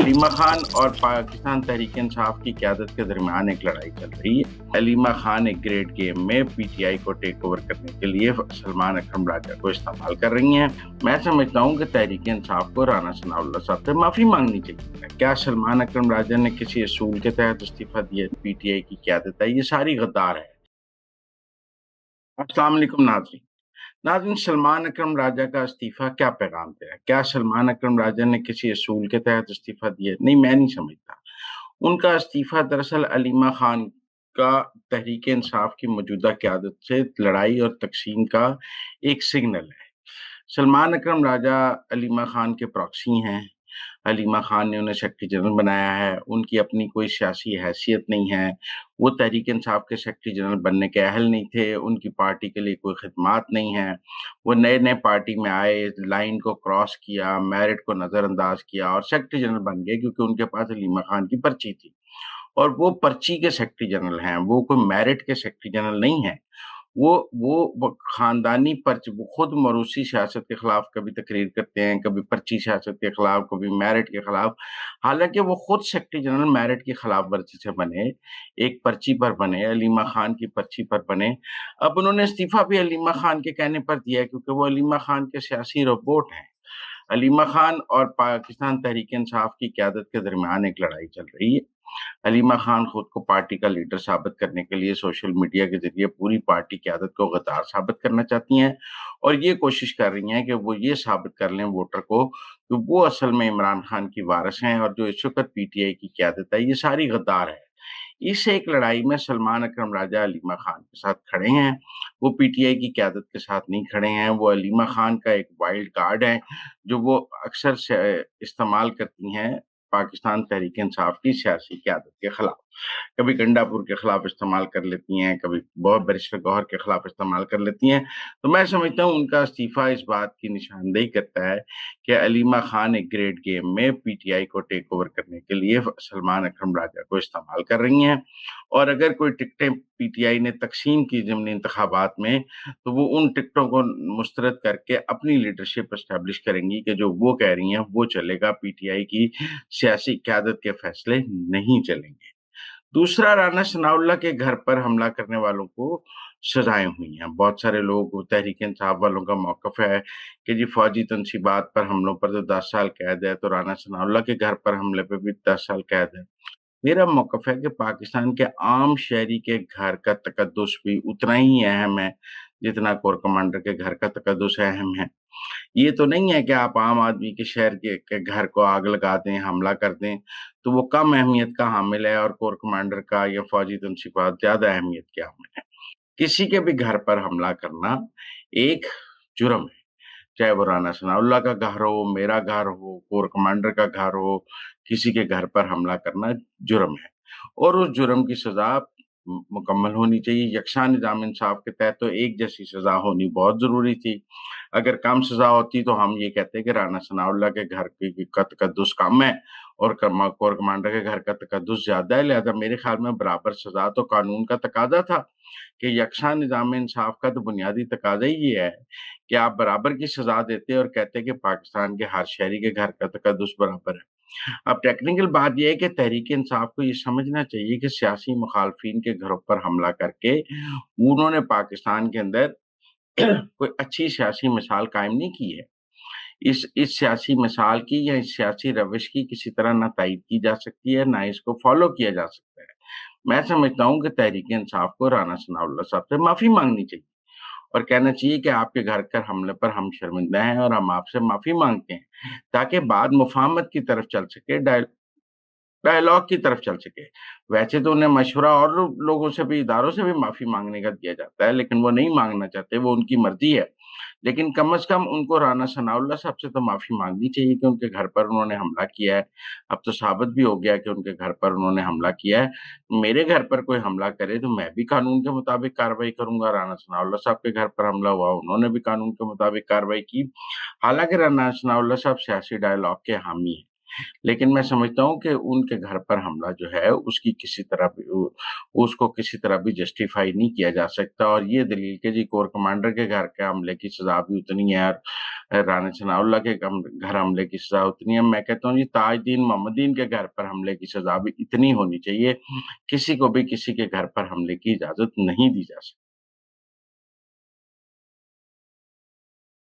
अलीमा खान और पाकिस्तान तहरीक इंसाफ की क़यादत के दरमियान एक लड़ाई चल रही है। अलीमा खान एक ग्रेट गेम में पीटीआई को टेक ओवर करने के लिए सलमान अकरम राजा को इस्तेमाल कर रही हैं। मैं समझता हूँ कि तहरीक इंसाफ को राना सनाउल्लाह साहब से माफ़ी मांगनी चाहिए। क्या सलमान अकरम राजा ने किसी असूल के तहत इस्तीफ़ा दिया? पीटीआई की क़यादत है, ये सारी गद्दार है। अस्सलाम वालेकुम नाज़रीन। नाज़रीन, सलमान अकरम राजा का इस्तीफ़ा क्या पैगाम दे रहा है? क्या सलमान अकरम राजा ने किसी असूल के तहत इस्तीफ़ा दिया? नहीं, मैं नहीं समझता। उनका इस्तीफ़ा दरअसल अलीमा खान का तहरीक इंसाफ की मौजूदा क़यादत से लड़ाई और तक़सीम का एक सिग्नल है। सलमान अकरम राजा अलीमा खान के प्रॉक्सी हैं। हलीमा खान ने उन्हें सेक्रेटरी जनरल बनाया है, उनकी अपनी कोई सियासी हैसियत नहीं है, वो तहरीक इंसाफ के सेक्रेटरी जनरल बनने के अहल नहीं थे, उनकी पार्टी के लिए कोई खिदमात नहीं है। वो नए-नए पार्टी में आए, लाइन को क्रॉस किया, मेरिट को नज़रअंदाज किया और सेक्रेटरी जनरल बन गए क्योंकि उनके पास हलीमा खान की पर्ची थी। और वो पर्ची के सेक्रेटरी जनरल हैं, वो कोई मेरिट के सेक्रेटरी जनरल नहीं हैं। वो खानदानी पर्ची, वो खुद मरूसी सियासत के खिलाफ कभी तकरीर करते हैं, कभी पर्ची सियासत के खिलाफ, कभी मेरिट के खिलाफ। हालाँकि वो खुद सेक्रेटरी जनरल मेरिट की खिलाफ वर्जी से बने, एक पर्ची पर बने, अलीमा खान की पर्ची पर बने। अब उन्होंने इस्तीफ़ा भी अलीमा खान के कहने पर दिया है क्योंकि वो अलीमा खान के सियासी रोबोट हैं। अलीमा खान और पाकिस्तान तहरीक इंसाफ की क़यादत के दरमियान एक लड़ाई चल रही है। हलीमा खान खुद को पार्टी का लीडर साबित करने के लिए सोशल मीडिया के ज़रिए पूरी पार्टी क़यादत को गद्दार साबित करना चाहती हैं और ये कोशिश कर रही हैं कि वो ये साबित कर लें वोटर को कि वो असल में इमरान खान की वारिस हैं और जो इस वक़्त पीटीआई की क़यादत है, ये सारी गद्दार है। इस एक लड़ाई में सलमान अकरम राजा अलीमा खान के साथ खड़े हैं, वो पीटीआई की क़यादत के साथ नहीं खड़े हैं, वो अलीमा खान का एक वाइल्ड कार्ड है, जो वो अक्सर से इस्तेमाल करती हैं पाकिस्तान तहरीक इंसाफ की सियासी क़यादत के खिलाफ। कभी गंडापुर के खिलाफ इस्तेमाल कर लेती हैं, कभी बहुत बैरिस्टर गौहर के खिलाफ इस्तेमाल कर लेती हैं। तो मैं समझता हूँ उनका इस्तीफ़ा इस बात की निशानदेही करता है कि अलीमा खान एक ग्रेट गेम में पीटीआई को टेक ओवर करने के लिए सलमान अकरम राजा को इस्तेमाल कर रही हैं और अगर कोई टिकटें पीटीआई ने तक़सीम की ज़िमनी इंतखाबात में, तो वो उन टिकटों को मुस्तरद करके अपनी लीडरशिप एस्टेब्लिश करेंगी कि जो वो कह रही हैं, वो चलेगा, पीटीआई की सियासी क़यादत के फैसले नहीं चलेंगे। दूसरा, राना सनाउल्लाह के घर पर हमला करने वालों को सज़ाएँ हुई हैं। बहुत सारे लोग, तहरीक इंसाफ वालों का मौक़िफ़ है कि जी फ़ौजी तनसीबात पर हमलों पर तो 10 साल कैद है, तो राना सनाउल्लाह के घर पर हमले पे भी 10 साल कैद है। मेरा मौक़िफ़ है कि पाकिस्तान के आम शहरी के घर का तक़द्दुस भी उतना ही अहम है, जितना कोर कमांडर के घर का तक़द्दुस अहम है। ये तो नहीं है कि आप आम आदमी के शहर के घर को आग लगा दें, हमला कर दें, तो वो कम अहमियत का हामिल है और कोर कमांडर का या फ़ौजी तनसीबात ज़्यादा अहमियत के हामिल है। किसी के भी घर पर हमला करना एक जुर्म है, चाहे वो राना सनाउल्लाह का घर हो, मेरा घर हो, कोर कमांडर का घर हो, किसी के घर पर हमला करना जुर्म है और उस जुर्म की सज़ा मुकम्मल होनी चाहिए। यकसा निज़ाम इंसाफ के तहत तो एक जैसी सज़ा होनी बहुत ज़रूरी थी। अगर कम सज़ा होती तो हम ये कहते कि राना सनाउल्लाह के घर का तक़द्दुस कम है और कोर कमांडर के घर का तक़द्दुस ज़्यादा है, लिहाज़ा मेरे ख़्याल में बराबर सज़ा तो कानून का तकाज़ा था कि यकसा निज़ाम इंसाफ का तो बुनियादी तकाज़ा ही ये है कि आप बराबर की सज़ा देते और कहते कि पाकिस्तान के हर शहरी के घर का तक़द्दुस बराबर है। अब टेक्निकल बात ये है कि तहरीक इंसाफ को ये समझना चाहिए कि सियासी मुखालफिन के घरों पर हमला करके उन्होंने पाकिस्तान के अंदर कोई अच्छी सियासी मिसाल कायम नहीं की है। इस सियासी मिसाल की या इस सियासी रविश की किसी तरह ना तायीद की जा सकती है, ना इसको फ़ॉलो किया जा सकता है। मैं समझता हूँ कि तहरीक इंसाफ को राना सनाउल्लाह साहब से माफ़ी माँगनी चाहिए और कहना चाहिए कि आपके घर कर हमले पर हम शर्मिंदा हैं और हम आपसे माफ़ी माँगते हैं, ताकि बात मुफ़ाहमत की तरफ चल सके, डायलॉग की तरफ चल सके। वैसे तो उन्हें मशवरा और लोगों से भी, इदारों से भी माफ़ी माँगने का दिया जाता है, लेकिन वो नहीं माँगना चाहते, वो उनकी मर्ज़ी है। लेकिन कम से कम उनको राना सनाउल्लाह साहब से तो माफ़ी माँगनी चाहिए कि उनके घर पर उन्होंने हमला किया है। अब तो साबित भी हो गया कि उनके घर पर उन्होंने हमला किया है। मेरे घर पर कोई हमला करे तो मैं भी कानून के मुताबिक कार्रवाई करूँगा। राना सनाउल्लाह साहब के घर पर हमला हुआ, उन्होंने भी कानून के मुताबिक कार्रवाई की। हालाँकि राना सनाउल्लाह साहब सियासी डायलॉग के हामी हैं। لیکن میں سمجھتا ہوں کہ ان کے گھر پر حملہ جو ہے اس کو کسی طرح بھی جسٹیفائی نہیں کیا جا سکتا، اور یہ دلیل کہ جی کور کمانڈر کے گھر کے حملے کی سزا بھی اتنی ہے اور رانا ثناء اللہ کے گھر حملے کی سزا اتنی ہے، میں کہتا ہوں جی تاج دین محمدین کے گھر پر حملے کی سزا بھی اتنی ہونی چاہیے۔ کسی کو بھی کسی کے گھر پر حملے کی اجازت نہیں دی جا سکتی۔